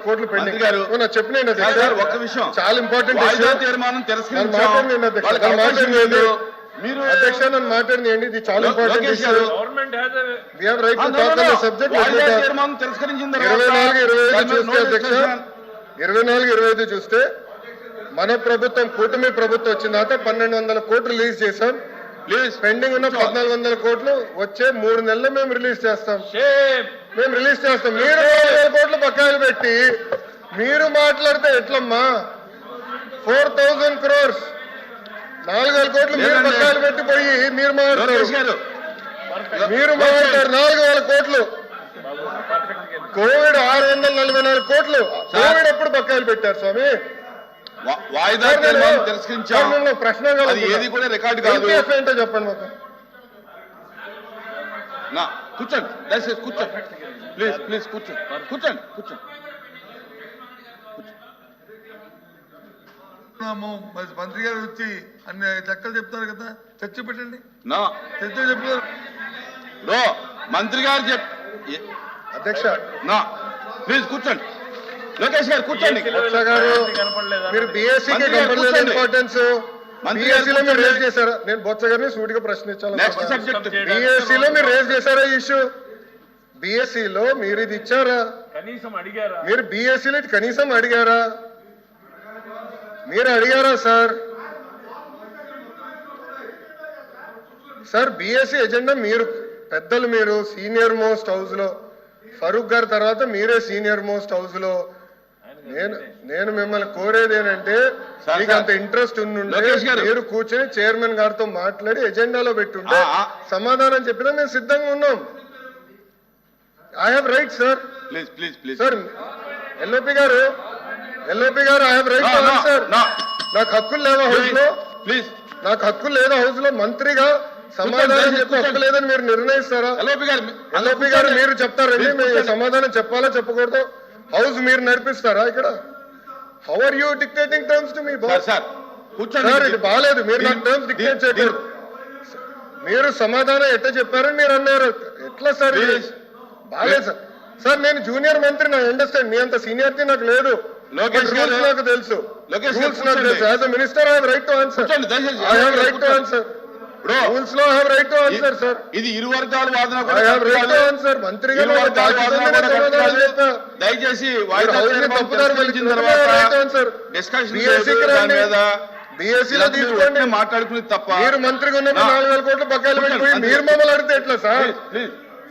కోట్లు పెండింగ్. చెప్పిన ఒక్క విషయం చాలా ఇంపార్టెంట్ తీర్మానం మీరు అధ్యక్ష నన్ను మాట్లాడినండి. ఇది చాలా important issue. We have right to talk on the subject. 24-25 చూస్తే మన ప్రభుత్వం కూటమి ప్రభుత్వం వచ్చిన తర్వాత 1200 కోట్లు రిలీజ్ చేశాం. ప్లీజ్ పెండింగ్ ఉన్న 1400 కోట్లు వచ్చే 3 నెలలు మేము రిలీజ్ చేస్తాం. మీరు 4000 కోట్లు బకాయిలు పెట్టి మీరు మాట్లాడితే ఎట్లమ్మా? 4000 crores 4000 కోట్లు మీరు బకాయిలు పెట్టిపోయి మీరు మాట్లాడతారు. 4000 కోట్లు. కోవిడ్ 644 కోట్లు కోవిడ్ ఎప్పుడు బకాయిలు పెట్టారు స్వామి? వాయిదా ప్రశ్న ఏది కూడా రికార్డు కాదు. ఏంటో చెప్పండి మాకు. కూర్చోండి దయచేసి కూర్చోండి. ప్లీజ్ కూర్చోండి. మంత్రి గారు వచ్చి అన్ని లెక్కలు చెప్తారు కదా, చర్చ పెట్టండి. చర్చ చెప్తారు. మంత్రి గారు అధ్యక్ష ప్లీజ్ కూర్చోండి. లోకేష్ గారు కూర్చోండి. మీరు బీఎస్సీకి కనపడలేదు ఇంపార్టెన్స్. బీఎస్సీలో మీరు రేజ్ చేశారా? నేను బొత్స గారిని సూటిగా ప్రశ్నించాను. బీఎస్సీలో మీరు రేజ్ చేశారా ఈ ఇష్యూ? బీఎస్సీలో మీరు ఇది ఇచ్చారా? మీరు బీఎస్సీలో కనీసం అడిగారా? మీరు అడిగారా సార్? బీఎస్సీ ఎజెండా మీరు పెద్దలు, మీరు సీనియర్ మోస్ట్ హౌస్ లో, ఫరూక్ గారి తర్వాత మీరే సీనియర్ మోస్ట్ హౌస్ లో. నేను మిమ్మల్ని కోరేది ఏంటంటే మీకు అంత ఇంట్రెస్ట్ ఉండుంటే మీరు కూర్చొని చైర్మన్ గారితో మాట్లాడి ఎజెండాలో పెట్టుంటే సమాధానం చెప్పినా మేము సిద్ధంగా ఉన్నాం. I have right sir. Sir LOP గారు I have right to answer. నాకు హక్కులు లేవా హౌస్ లో? నాకు హక్కులు లేదా హౌస్ లో? మంత్రిగా సమాధానం చెప్పి హక్కు లేదని మీరు నిర్ణయిస్తారా? ఎల్ఓపి గారు మీరు చెప్తారండి సమాధానం చెప్పాలా చెప్పకూడదు? హౌస్ మీరు నడిపిస్తారా ఇక్కడ? How are you dictating terms to me boss? Sir ఇది బాగాలేదు. మీరు నాకు టర్మ్స్ డిక్టేట్ చేయకూడదు. మీరు సమాధానం ఎట్లా చెప్పారని మీరు అన్నారు. ఎట్లా సార్? బాగాలేదు సార్. సార్ నేను జూనియర్ మంత్రి, నాకు అండర్స్టాండ్. మీ అంత సీనియారిటీ నాకు లేదు. రూల్స్ నాకు తెలుసు. As a minister I have right to answer. Rules లో I have right to answer sir. ఇది ఇరు వర్గాల వాదన. I have right to answer. మంత్రిగా దయచేసి బీఎస్సీలో తీసుకోండి. మాట్లాడుకునేది తప్ప. మీరు మంత్రిగా ఉన్నప్పుడు 4000 కోట్లు బకాయిలు పెట్టిపోయి మీరు మమ్మల్ని అడిగితే ఎట్లా సార్?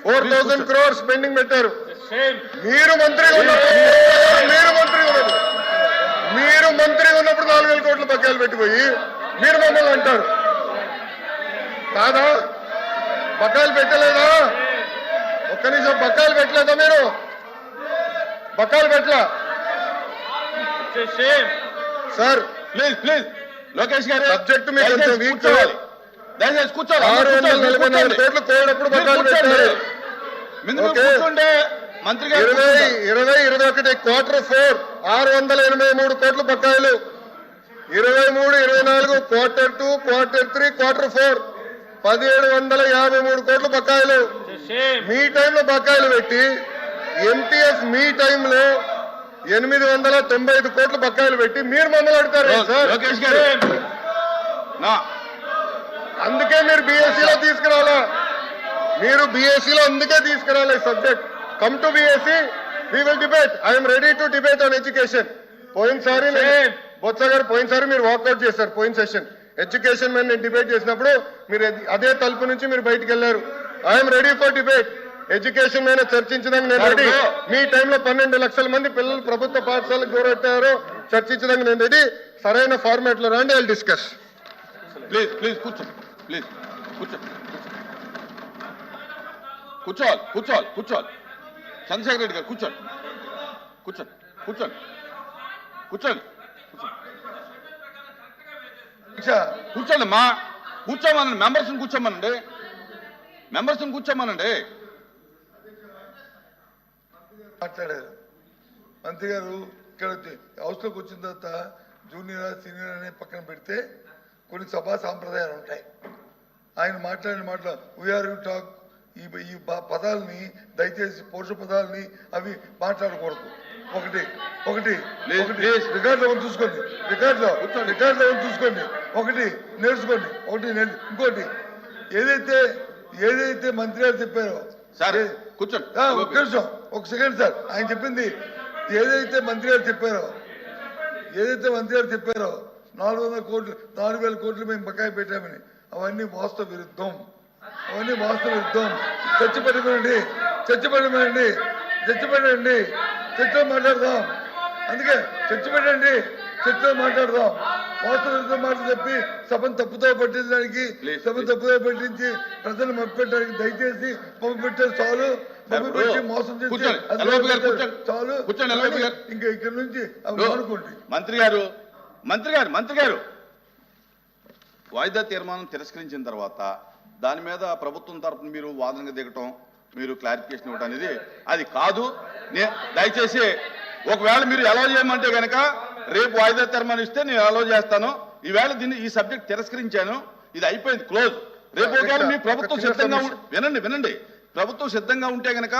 4000 crores పెండింగ్ పెట్టారు. మీరు మంత్రిగా ఉన్నప్పుడు 4000 కోట్లు బకాయిలు పెట్టిపోయి మీరు మమ్మల్ని అంటారు కాదా? బకాయిలు పెట్టలేదా? ఒక్క నిమిషం, బకాయిలు పెట్టలేదా? మీరు బకాయిలు పెట్టలా సార్? ప్లీజ్ లోకేష్ గారు సబ్జెక్ట్ మీకు కొంచెం వీక్ చేయాలి. దయచేసి కూర్చోవాలి. 644 కోట్లు కోడప్పుడు బకాయిలు పెట్టారు. 20-21 Q4 683 కోట్లు బకాయిలు. 23-24 Q2 Q3 Q4 1753 కోట్లు బకాయిలు. మీ టైంలో బకాయిలు పెట్టి ఎంటీఎఫ్ మీ టైంలో 895 కోట్లు బకాయిలు పెట్టి మీరు మమ్మల్ని అడుగుతారు సార్? లోకేష్ గారు అందుకే మీరు బీఎస్సీలో తీసుకురావాలా? మీరు బీఎస్సీలో అందుకే తీసుకురాలి subject. Come to BSC, we will debate. I'm ready to debate on education. పోయినసారి బొత్స గారు మీరు వాకౌట్ చేశారు. పోయిన సెషన్ ఎడ్యుకేషన్ మీద నేను డిబేట్ చేసినప్పుడు మీరు అదే తలుపు నుంచి మీరు బయటకు వెళ్ళారు. I'm ready for debate. Education మీద చర్చించడానికి నేను రెడీ. మీ టైంలో 12 లక్షల మంది పిల్లలు ప్రభుత్వ పాఠశాలకు దూరెట్టారో చర్చించడానికి నేను రెడీ. సరైన ఫార్మాట్ లో రండి, ఐ డిస్కస్. ప్లీజ్ కూర్చోవాలి. చంద్రశేఖర్ రెడ్డి గారు కూర్చోండి అమ్మా. కూర్చోమనండి. మెంబర్స్ని కూర్చోమనండి. మాట్లాడారు మంత్రి గారు. ఇక్కడ హౌస్లోకి వచ్చిన తర్వాత జూనియర్ సీనియర్ అనే పక్కన పెడితే కొన్ని సభా సాంప్రదాయాలు ఉంటాయి. ఆయన మాట్లాడిన మాటలు వీఆర్ యూ టాక్, ఈ పదాలని దయచేసి పౌరుష పదాలని అవి మాట్లాడకూడదు. ఒకటి ఒకటి Please, ఒకటి please. రికార్డులో ఉంది చూసుకోండి, రికార్డులో ఉంది చూసుకోండి, ఒకటి నేర్చుకోండి, ఇంకోటి ఏదైతే మంత్రి గారు చెప్పారో సార్ కూర్చోండి. ఒక నిమిషం, ఒక సెకండ్ సార్. ఆయన చెప్పింది ఏదైతే మంత్రి గారు చెప్పారో 400 కోట్లు 4,000 కోట్లు మేము బకాయి పెట్టామని అవన్నీ వాస్తవ విరుద్ధం. చర్చపెట్టండి, చర్చలో మాట్లాడదాం. అందుకే చర్చపెట్టండి, చర్చలో మాట్లాడదాం. వాస్తవ విరుద్ధం మాటలు చెప్పి సభను తప్పుతో పట్టించడానికి, పట్టించి ప్రజలు మభ్యపెట్టడానికి దయచేసి మభ్యపెట్టారు చాలు. మభ్యపెట్టి మోసం చేసి చాలు. ఇంకా ఇక్కడ నుంచి అనుకోండి. మంత్రి గారు వాయిదా తీర్మానం తిరస్కరించిన తర్వాత దాని మీద ప్రభుత్వం తరఫున మీరు వాదనగా దిగటం, మీరు క్లారిఫికేషన్ ఇవ్వటం అనేది అది కాదు. దయచేసి ఒకవేళ మీరు అలౌ చేయమంటే కనుక రేపు వాయిదా తీర్మానం ఇస్తే నేను అలౌ చేస్తాను. ఈవేళ ఈ సబ్జెక్ట్ తిరస్కరించాను, ఇది అయిపోయింది, క్లోజ్. రేపు ఒకవేళ మీ ప్రభుత్వం సిద్ధంగా వినండి ప్రభుత్వం సిద్ధంగా ఉంటే కనుక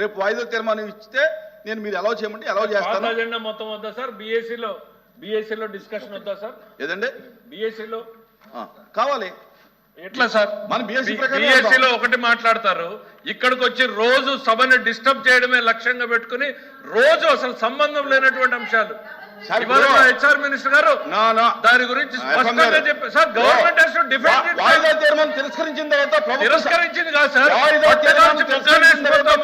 రేపు వాయిదా తీర్మానం ఇస్తే నేను మీరు అలౌ చేయమంటే అలౌ చేస్తాను. అజెండా మొత్తం వద్దా సార్? బిఎస్సీలో డిస్కషన్ వద్దా సార్? ఏదండి బిఎస్సీలో కావాలి. ఎట్లా సార్? మన బిఎస్సీలో ఒకటి మాట్లాడతారు, ఇక్కడికి వచ్చి రోజు సభని డిస్టర్బ్ చేయడమే లక్ష్యంగా పెట్టుకుని రోజు అసలు సంబంధం లేనటువంటి అంశాలు. హెచ్ఆర్ మినిస్టర్ గారు దాని గురించి స్పష్టంగా చెప్పారు సార్. గవర్నమెంట్ వాయిదా తీర్మానం తిరస్కరించిన తర్వాత తిరస్కరించింది కాదు సార్.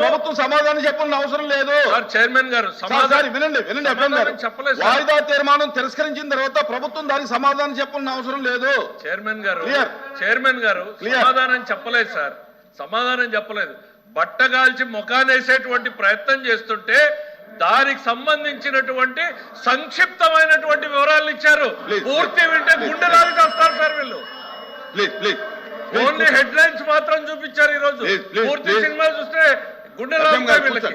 ప్రభుత్వం సమాధానం చెప్పాల్సిన అవసరం లేదు. చైర్మన్ గారు వినండి చెప్పలేదు. వాయిదా తీర్మానం తిరస్కరించిన తర్వాత ప్రభుత్వం దానికి సమాధానం చెప్పాల్సిన అవసరం లేదు. చైర్మన్ గారు సమాధానం చెప్పలేదు. బట్టగాల్చి ముఖానేసేటువంటి ప్రయత్నం చేస్తుంటే దానికి సంబంధించినటువంటి సంక్షిప్తమైనటువంటి వివరాలు ఇచ్చారు. పూర్తి వింటే గుండె రాలి వస్తారు సార్ వీళ్ళు. ఓన్లీ హెడ్ లైన్స్ మాత్రం చూపించారు. ఈ రోజు పూర్తి సినిమా చూస్తే గుండె రాలి వీళ్ళకి.